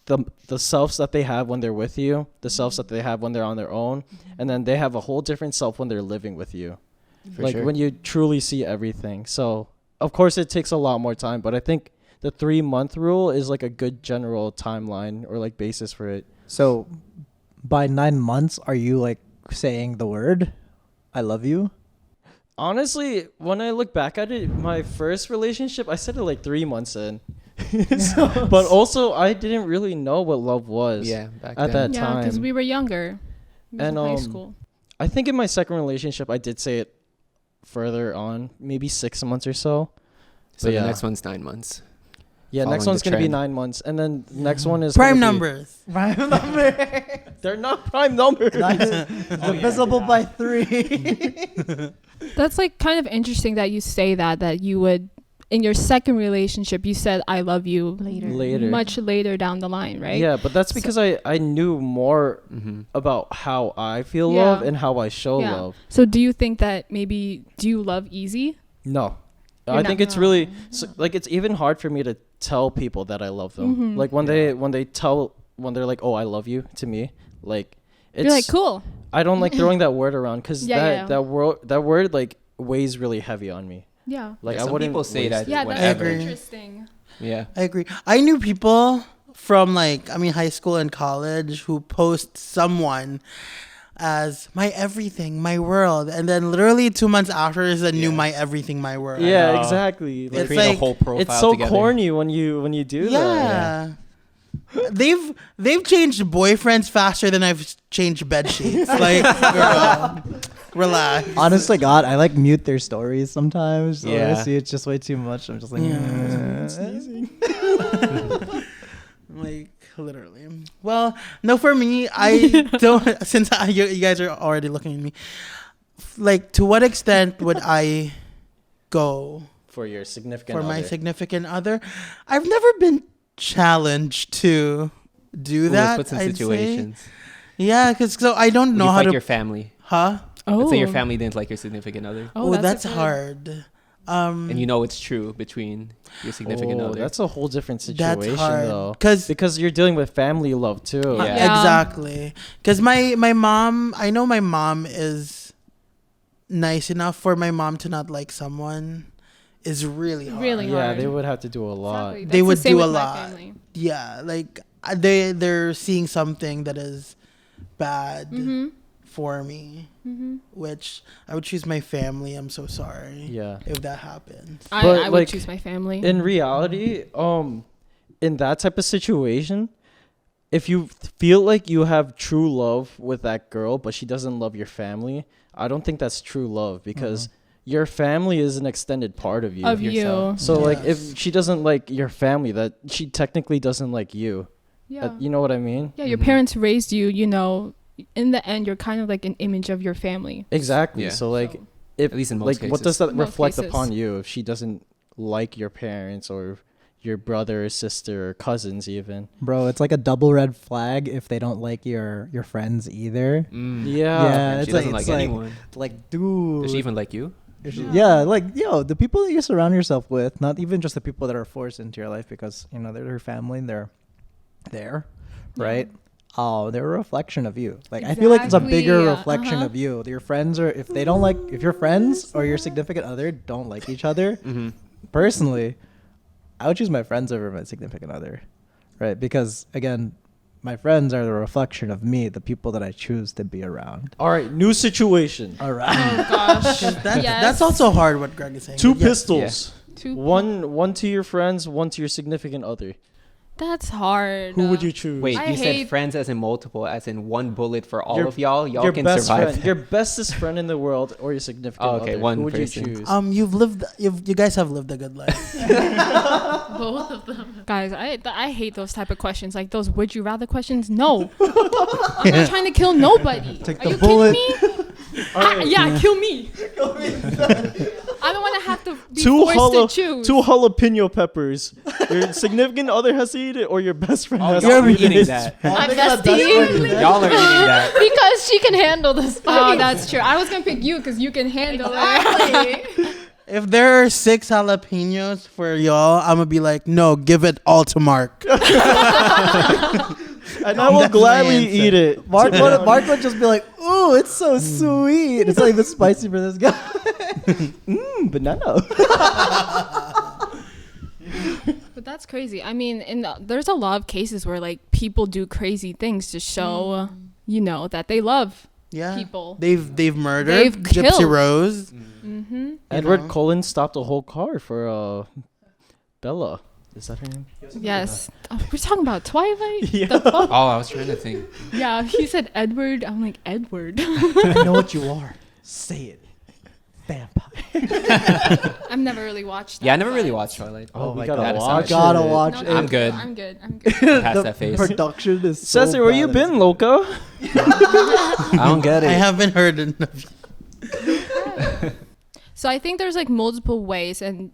the selves that they have when they're with you, the selves that they have when they're on their own, and then they have a whole different self when they're living with you. For like sure. when you truly see everything. So of course it takes a lot more time, but I think the 3 month rule is like a good general timeline or like basis for it. So, by 9 months, are you like saying the word "I love you"? Honestly, when I look back at it, my first relationship, I said it like 3 months in. But also, I didn't really know what love was. Yeah, back at then. that Yeah, because time. we were younger. We was And, in high um, school. I think in my second relationship, I did say it further on, maybe 6 months or so. So But the yeah. next one's 9 months. Yeah, next Following one's the gonna be trend. 9 months, and then next one is Prime gonna be- numbers. They're not prime numbers. Divisible by 3. That's like kind of interesting that you say that you would in your second relationship you said I love you Later. much later down the line, right? Yeah, but that's because I knew more about how I feel Yeah. love and how I show Yeah. love. So do you think that maybe do you love easy? No. You're I not- think it's really like it's even hard for me to tell people that I love them. Like when they're like, "Oh, I love you" to me, like it's You're like, cool. I don't like throwing that word around cuz Yeah, that word like weighs really heavy on me. Yeah. Like Yeah, I some wouldn't people say waste that it. Yeah, that's whenever. agree. interesting. Yeah. I agree. I knew people from high school and college who post someone as my everything, my world, and then literally 2 months after is a new my everything, my world. Yeah, know. exactly. They It's create like- a whole profile It's so together. corny when you do that. Yeah. They've changed boyfriends faster than I've changed bed sheets. Like, girl, relax. Honestly, God, I like mute their stories sometimes. So Yeah. I see it's just way too much. I'm just like, Like, literally. Well, no, for me, I don't. Since you guys are already looking at me, like, to what extent would I go For your significant for my other. significant other? I've never been challenged to do Ooh, that. let's put some I'd say. situations. Yeah, because so I don't know You how like to. your family. Huh? Oh. Let's say your family didn't like your significant other. Oh, that's a good- hard. And you know it's true between your significant Oh, other. that's a whole different That's situation hard. though. 'Cause- Because you're dealing with family love too. Yeah. Yeah. Exactly. Because my mom, I know my mom is nice enough for my mom to not like someone is really hard. Really Yeah, hard. they would have to do a lot. Exactly. They That's the would same do a with my lot. family. Yeah, like they're seeing something that is bad for me, which I would choose my family. I'm so sorry. Yeah. If that happens. I But, would like, choose my family. In reality, in that type of situation, if you feel like you have true love with that girl, but she doesn't love your family, I don't think that's true love because your family is an extended part of you. of yourself. you. So like Yes. if she doesn't like your family, that she technically doesn't like you. Yeah. You know what I mean? Yeah, your parents raised you, you know, in the end you're kind of like an image of your family. Exactly. Yeah. So like So- if At least in most like cases. what does that Most reflect cases. upon you if she doesn't like your parents or your brother or sister or cousins even? bro, it's like a double red flag if they don't like your friends either. Yeah. Yeah, She it's doesn't like, like it's anyone. Like, dude. Does she even like you? Yeah, like, the people that you surround yourself with, not even just the people that are forced into your life because, they're your family and they're there right? Oh, they're a reflection of you. Like I feel like it's a bigger Exactly, reflection of you. Your friends are, if they don't like, if your friends or your significant other don't like each other, personally, I would choose my friends over my significant other, right? Because again, my friends are the reflection of me, the people that I choose to be around. All right, new situation. All right. Oh gosh. That's also hard what Greg is saying. Two But yeah. pistols. Two- One to your friends, one to your significant other. That's hard. Who would you choose? Wait, I you said hate- friends as in multiple, as in one bullet for all Your- of y'all? Y'all your can best survive. friend, your bestest friend in the world, or your significant Oh, okay, other. one Who would person. you choose? You guys have lived a good life. Both of them. Guys, I hate those type of questions. Like those would you rather questions. No. I'm not trying to kill nobody. Take Are the you bullet. kidding me? Yeah, kill me. I don't want to have to be two forced to choose. jalapeno peppers. Your significant other has to eat it, or your best friend has Y'all to are eat eating it. that. I'm bestie. Y'all are eating that. Because she can handle the spice. Oh, that's true. I was gonna pick you because you can handle it. If there are 6 jalapenos for y'all, I'm gonna be like, no, give it all to Mark. And I will That's my gladly answer. eat it. Mark would just be like, "Ooh, it's so sweet. It's not even spicy for this guy." Banana. But that's crazy. I mean, there's a lot of cases where like people do crazy things to show, that they love Yeah, people. They've murdered They've Gypsy killed. Rose. Mm-hmm. Edward know? Cullen stopped a whole car for Bella. Is that her name? Yes. Oh, we're talking about Twilight? Yeah. The fuck? Oh, I was trying to think. Yeah, he said Edward. I'm like, Edward. I know what you are. Say it. Vampire. I've never really watched that. Yeah, I never really but- watched Twilight. Oh, my we gotta God. watch Gotta it. watch No, it. no, I'm good. I'm good. I'm good. Past The that phase. production is so Cesar, where you bad. been, Loca? I don't get I it. haven't heard enough. So I think there's like multiple ways, and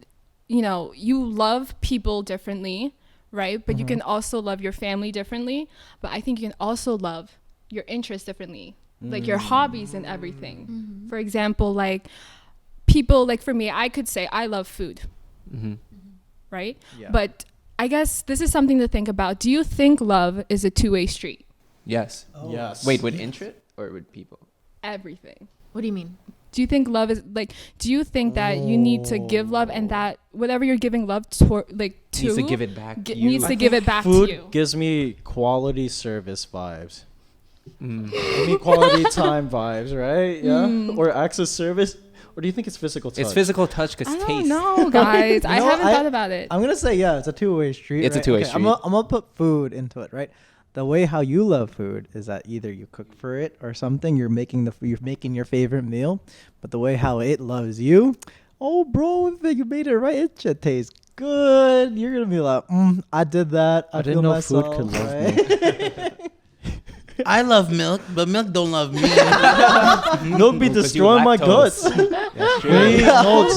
you love people differently, right? But you can also love your family differently. But I think you can also love your interests differently, like your hobbies and everything. For example, like people, like for me, I could say I love food, right? Yeah. But I guess this is something to think about. Do you think love is a two-way street? Yes. Yes. Wait, with interest or with people? Everything. What do you mean? Do you think love is like? Do you think that you need to give love, and that whatever you're giving love to, Needs to give it back. to you. needs to give it back Food to you? gives me quality service vibes. Mm. Give me quality time vibes, right? Yeah. Or acts of service. Or do you think it's physical touch? It's physical touch because I don't taste. know, guys. I know, haven't thought about it. I'm gonna say it's a two-way street. It's a right? two-way I'm street. gonna put food into it, right? The way how you love food is that either you cook for it or something. You're making your favorite meal, but the way how it loves you, oh bro, if you made it right, it should taste good. You're gonna be like, I did that. I didn't feel know food myself, could love right? I love milk, but milk don't love me. Milk be 'Cause you destroying my lactose. guts. Hey, no,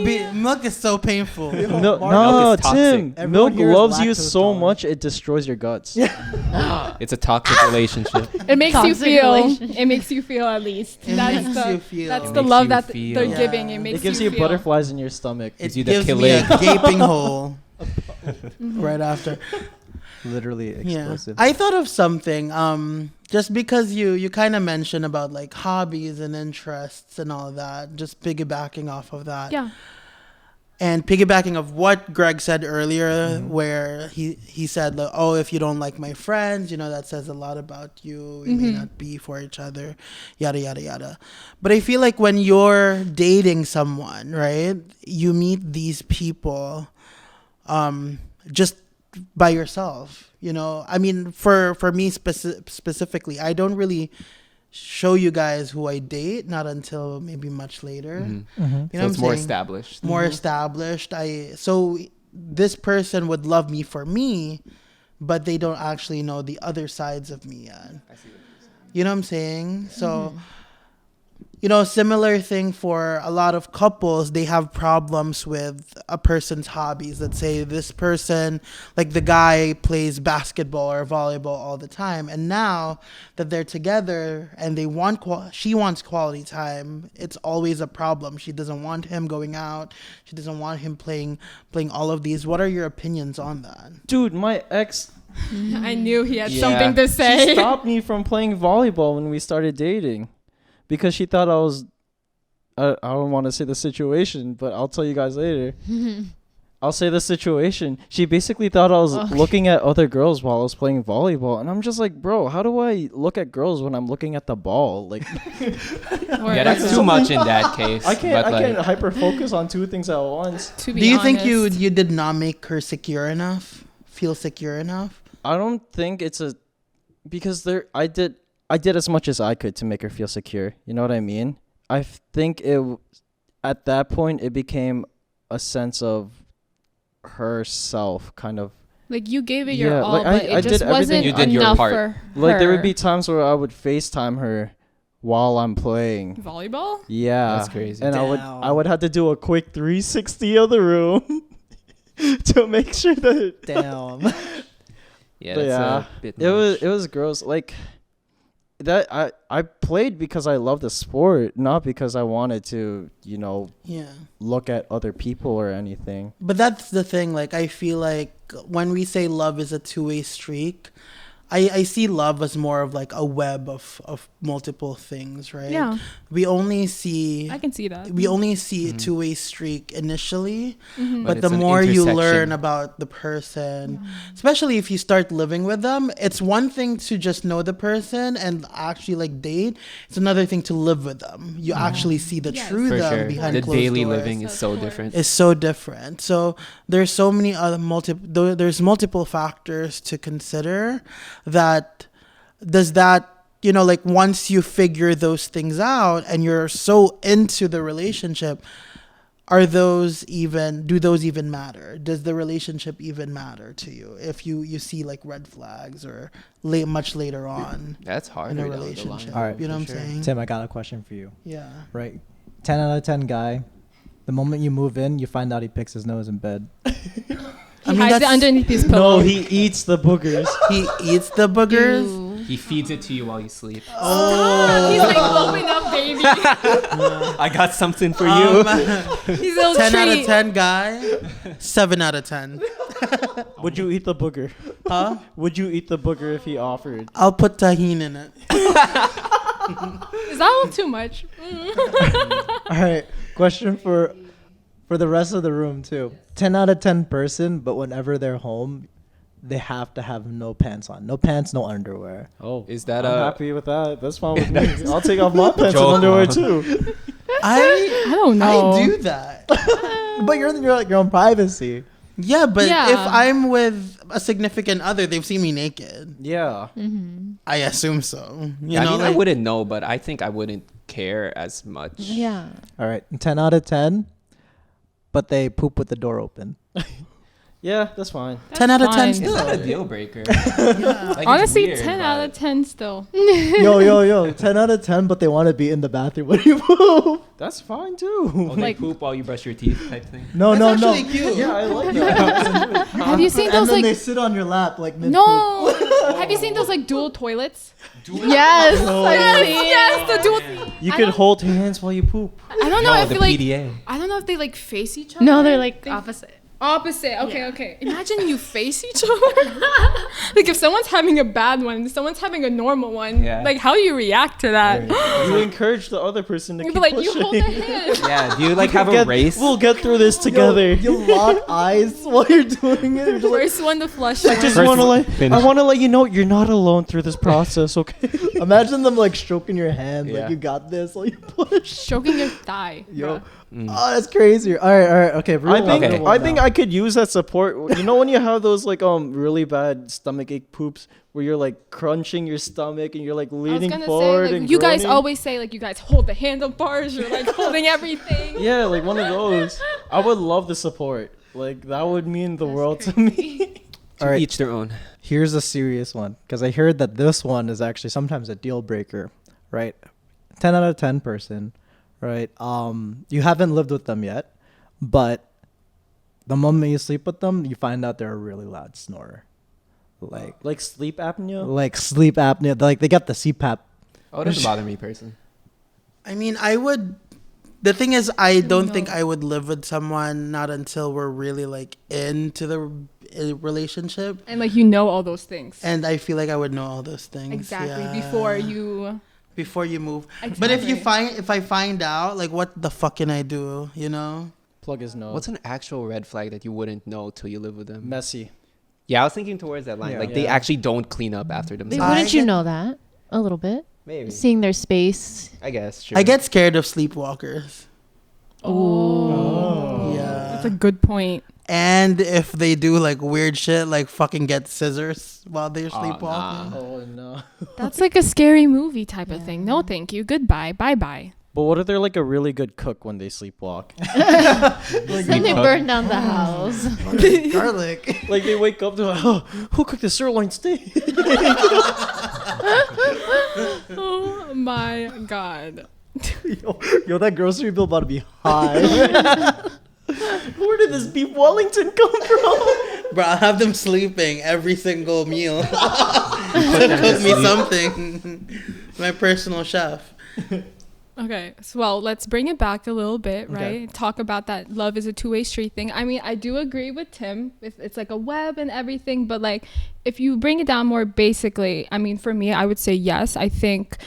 Tim. Milk is so painful. No, Milk no, is toxic. Tim. Everyone Milk here is loves you lactose so tolerant. much it destroys your guts. It's a toxic relationship. It makes you Toxic feel. relationship. It makes you feel at least. It That's makes the you feel. that's It the makes love you that feel. they're Yeah. giving. It makes It gives you feel. butterflies in your stomach. It Gives you the gives me a killing. gaping hole right after. Literally Yeah, explosive. I thought of something. Just because you kind of mentioned about like hobbies and interests and all of that, just piggybacking off of that. Yeah. And piggybacking of what Greg said earlier, where he said, like, "Oh, if you don't like my friends, that says a lot about you. We may not be for each other, yada yada yada." But I feel like when you're dating someone, right, you meet these people, just by yourself. I mean, for me specifically, I don't really show you guys who I date, not until maybe much later. Mm-hmm. You So know it's what I'm more saying? established. More established. So this person would love me for me, but they don't actually know the other sides of me yet. You know what I'm saying? So, similar thing for a lot of couples, they have problems with a person's hobbies. Let's say this person, like the guy plays basketball or volleyball all the time. And now that they're together and they want, she wants quality time, it's always a problem. She doesn't want him going out. She doesn't want him playing all of these. What are your opinions on that? Dude, my ex I knew he had Yeah. something to She say. stopped me from playing volleyball when we started dating because she thought I was. I don't want to say the situation, but I'll tell you guys later. I'll say the situation. She basically thought I was looking at other girls while I was playing volleyball, and I'm just like, bro, how do I look at girls when I'm looking at the ball? Like, Yeah, that's too much in that case. I can't but, like, hyper focus on two things at once. To be Do you think honest. you did not make her secure enough? Feel secure enough? I don't think it's a because I did as much as I could to make her feel secure. You know what I mean? I think at that point it became a sense of herself, kind of. Like you gave it Yeah, your all, like, but I it just did everything. wasn't You did your enough part. for her. Like there would be times where I would FaceTime her while I'm playing. volleyball. Yeah, That's crazy. And Damn. I would have to do a quick 360 of the room to make sure that. Damn. Yeah, But that's yeah, a bit it was gross. Like that, I played because I love the sport, not because I wanted to, Yeah. look at other people or anything. But that's the thing. Like, I feel like when we say love is a two-way streak, I see love as more of like a web of multiple things, right? Yeah, We only see I can see that. we only see a two-way streak initially, Mhm. but But the it's an more you intersection. learn about the person, especially if you start living with them, it's one thing to just know the person and actually like date. It's another thing to live with them. You actually see the Yes. true For them sure. behind The closed daily doors. living is so different. Is so different. So there's so many other there's multiple factors to consider. That does that, like once you figure those things out and you're so into the relationship, do those even matter? Does the relationship even matter to you if you see like red flags or much later on That's hard. in a relationship? All right, You know what I'm for sure. saying? Tim, I got a question for you. Yeah. Right. 10 out of 10 guy. The moment you move in, you find out he picks his nose in bed. He hides it underneath his pillow. No, he eats the boogers. He eats the boogers. Ew. He feeds it to you while you sleep. Stop. He's like open up, baby. I got something for you. He's a little 10 out of treat. 10 guy, 7 out of 10. Would you eat the booger? Huh? Would you eat the booger if he offered? I'll put tahini in it. Is that a little too much? All right. Question for the rest of the room too. 10 out of 10 person, but whenever they're home, they have to have no pants on. No pants, no underwear. Oh, Is that I'm a- happy with that. That's fine with me. I'll take off my pants and Joke, underwear man. too. I don't know. I do that. But you're like your own privacy. Yeah, but Yeah. if I'm with a significant other, they've seen me naked. Yeah. I assume so. Yeah, I mean, I like- wouldn't know, but I think I wouldn't care as much. Yeah. All right. 10 out of 10, but they poop with the door open. Yeah, that's fine. 10 out of 10 fine. It's still. not a deal breaker. Yeah. Like, it's Honestly, weird, 10 out of but- 10 still. Yo. 10 out of 10, but they want to be in the bathroom when you poop. That's fine too. Oh, they Like- poop while you brush your teeth type thing. No, That's no. actually cute. Yeah, I like that. Have you seen And those then they like sit on your lap like mid no? Have you seen those like dual toilets? Yes. Yes, the dual. You I could don't- hold hands while you poop. I don't know No, if the they like. PDA. I don't know if they like face each other. No, they're like They- opposite. Opposite. Okay, okay. Imagine you face each other. Like if someone's having a bad one, someone's having a normal one. Yeah. Like how you react to that? You encourage the other person to You'd keep be like, pushing. you hold their hand. Yeah, do you like have a race? We'll get through this together. You lock eyes while you're doing it. You're just like, First one to flush. I just First want to one, let finish. I want to let you know you're not alone through this process, okay? imagine them like stroking your hand, Yeah. like you got this, while you push. Stroking your thigh. Yo. bruh. Oh, that's crazy. All right. Okay. I think Okay. I think I could use that support. You know when you have those like really bad stomach ache poops where you're like crunching your stomach and you're like I was leaning gonna forward say, like, and you guys groaning? always say like you guys hold the handlebars, you're like holding everything. Yeah, like one of those. I would love the support. Like that would mean the world to me. To All right. each their own. Here's a serious one because I heard that this one is actually sometimes a deal breaker, right? 10 out of 10 person, right? You haven't lived with them yet, but the moment you sleep with them, you find out they're a really loud snorer, Like sleep apnea. like sleep apnea. Like they got the CPAP. Oh, it doesn't bother me personally. I mean, I would The thing is, I don't know. think I would live with someone not until we're really like into the relationship, And like you know all those things. and I feel like I would know all those things Exactly. yeah. Before you move. But if Exactly. I find out, like, what the fuck can I do? You know? Plug his nose. What's an actual red flag that you wouldn't know till you live with them? Messy? Yeah, I was thinking towards that line. Yeah. Like they Yeah. actually don't clean up after Wait, themselves. wouldn't you get- know that a little bit? Maybe. Seeing their space. I guess. Sure. I get scared of sleepwalkers. Oh. Yeah. That's a good point. And if they do like weird shit, like fucking get scissors while they're Oh, sleepwalking. nah. Oh no. That's like a scary movie type of thing. No, thank you. Goodbye. Bye bye. But what if they're like a really good cook when they sleepwalk? Then they burn down the house. Garlic. Like they wake up, they're like, oh, who cooked the sirloin steak? Oh my god. Yo, that grocery bill about to be high. Where did this beef Wellington come from? Bro, I'll have them sleeping every single meal. Cook me something. My personal chef. Okay, so well, let's bring it back a little bit, right? Okay. Talk about that love is a two-way street thing. I mean, I do agree with Tim. It's like a web and everything, but like if you bring it down more basically, I mean, for me, I would say yes. I think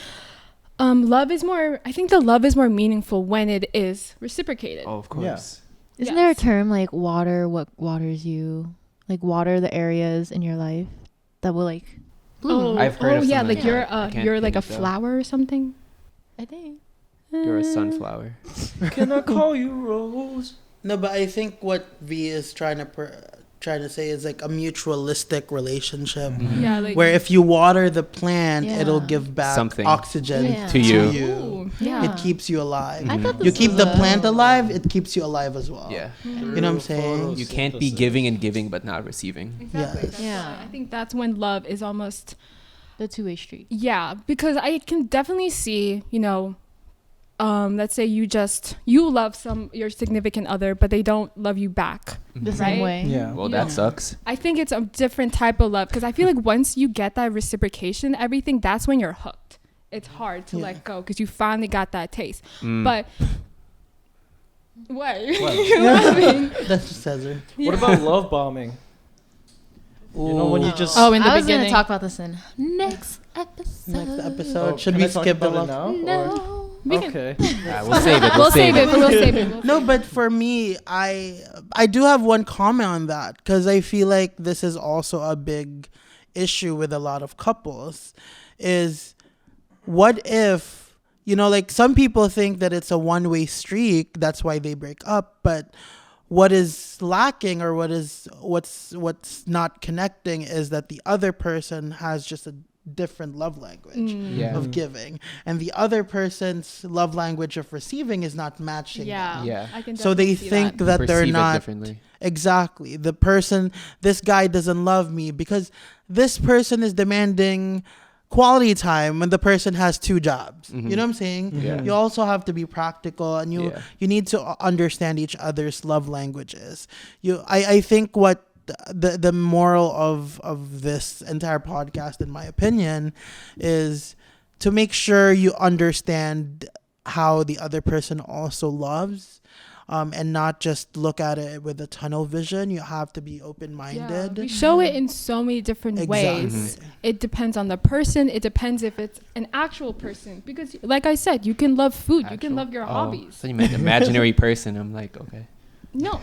love is more. I think the love is more meaningful when it is reciprocated. Oh, of course. Isn't there a Yes. term like water? What waters you? Like water the areas in your life that will like. Oh, I've heard of yeah, something like like that. I can't you're like a think, though. flower or something. I think. You're a sunflower. Can I call you Rose? No, but I think what V is trying to say is like a mutualistic relationship. Yeah, like Where if you water the plant, Yeah. it'll give back Something. oxygen Yeah. To you. Ooh, yeah. It keeps you alive. I thought You this keep was the a- plant alive, it keeps you alive as well. Yeah. You know what I'm saying? You can't be giving and giving but not receiving. Exactly. Yes. That's Yeah. why I think that's when love is almost The two-way street. yeah, because I can definitely see, you know, let's say you love your significant other, but they don't love you back. The Right? same way. Yeah. Well, Yeah. that sucks. I think it's a different type of love because I feel like once you get that reciprocation, everything, that's when you're hooked. It's hard to let go because you finally got that taste. Mm. But what? You're laughing. That's Cesar. What about love bombing? You know when you just Oh, in the I was beginning. gonna talk about this in next episode. Next episode. Oh, Should can we I talk skip the about it love? now? or- No. We can- Okay. We'll save it. We'll save it. We'll save it. No, but for me, I do have one comment on that because I feel like this is also a big issue with a lot of couples. Is what if, you know, like some people think that it's a one-way streak, that's why they break up, but what is lacking or what's not connecting is that the other person has just a different love language Yeah. of giving, and the other person's love language of receiving is not matching Yeah. them. Yeah. I can So they definitely see think that. that they're Perceive it not differently. exactly this guy doesn't love me because this person is demanding quality time when the person has two jobs. You know what I'm saying? Yeah. You also have to be practical, and you need to understand each other's love languages. I think what the moral of this entire podcast, in my opinion, is to make sure you understand how the other person also loves, and not just look at it with a tunnel vision. You have to be open-minded. We show it in so many different ways. Exactly. It depends on the person. It depends if it's an actual person. Because, like I said, you can love food. You can love your hobbies. So you meant imaginary person. I'm like, okay. No,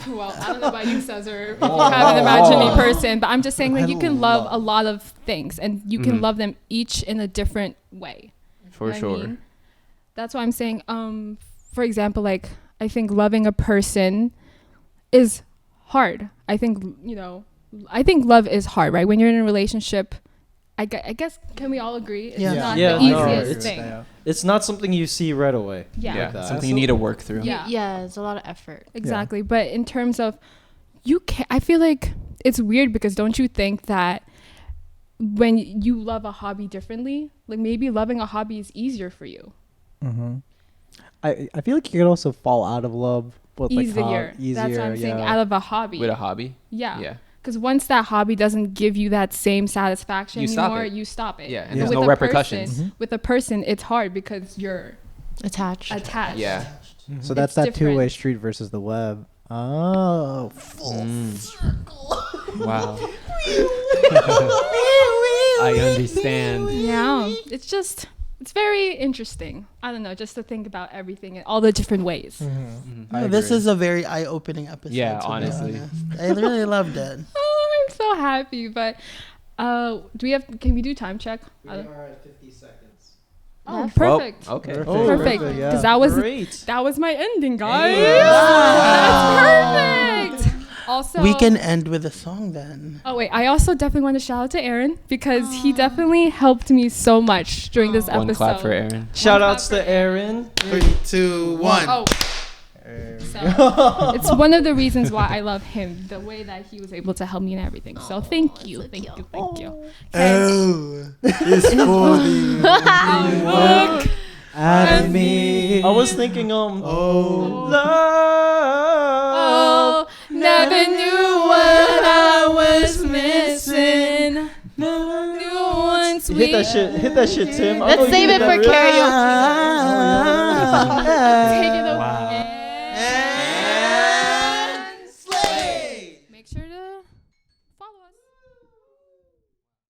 well, I don't know about you, Cesar, if you have an imaginary person, but I'm just saying, like, you can love a lot of things, and you can love them each in a different way. For sure. That's why I'm saying, for example, like, I think loving a person is hard. I think love is hard, right? When you're in a relationship, I guess, can we all agree? It's Yeah. not Yeah, the no, easiest it's- thing. It's not something you see right away. Yeah. Yeah. that. Something you need to work through. Yeah. Yeah, it's a lot of effort. Exactly. But in terms of I feel like it's weird because don't you think that when you love a hobby differently, like maybe loving a hobby is easier for you? I feel like you could also fall out of love with Easier. easier. That's what I'm saying. Out of a hobby. With a hobby. Yeah. Yeah. Because once that hobby doesn't give you that same satisfaction You stop anymore, it. you stop it. Yeah, and But there's with no a repercussions. With a person, it's hard because you're Attached. attached. Yeah. So that's It's that different. two-way street versus the web. Oh, Wow. I understand. Yeah, it's very interesting. I don't know, just to think about everything in all the different ways. This is a very eye-opening episode. Yeah, to be honestly. honest. I really loved it. Oh, I'm so happy. But can we do time check? We are at 50 seconds. Oh, perfect. Oh, okay. Perfect. yeah. Because Great. that was my ending, guys. Hey. That's perfect. Also, We can end with a song then. Oh wait, I also definitely want to shout out to Aaron because he definitely helped me so much during this episode. One clap for Aaron. Shout outs to Aaron. 3, 2, 1. Oh. So it's one of the reasons why I love him, the way that he was able to help me and everything. So thank you. Okay. Oh, it's for the Look. And me. I was thinking, love. Oh, never knew what I was missing. Never knew once we. Hit that shit, Tim. I know Let's you save did it that for really- karaoke. Take it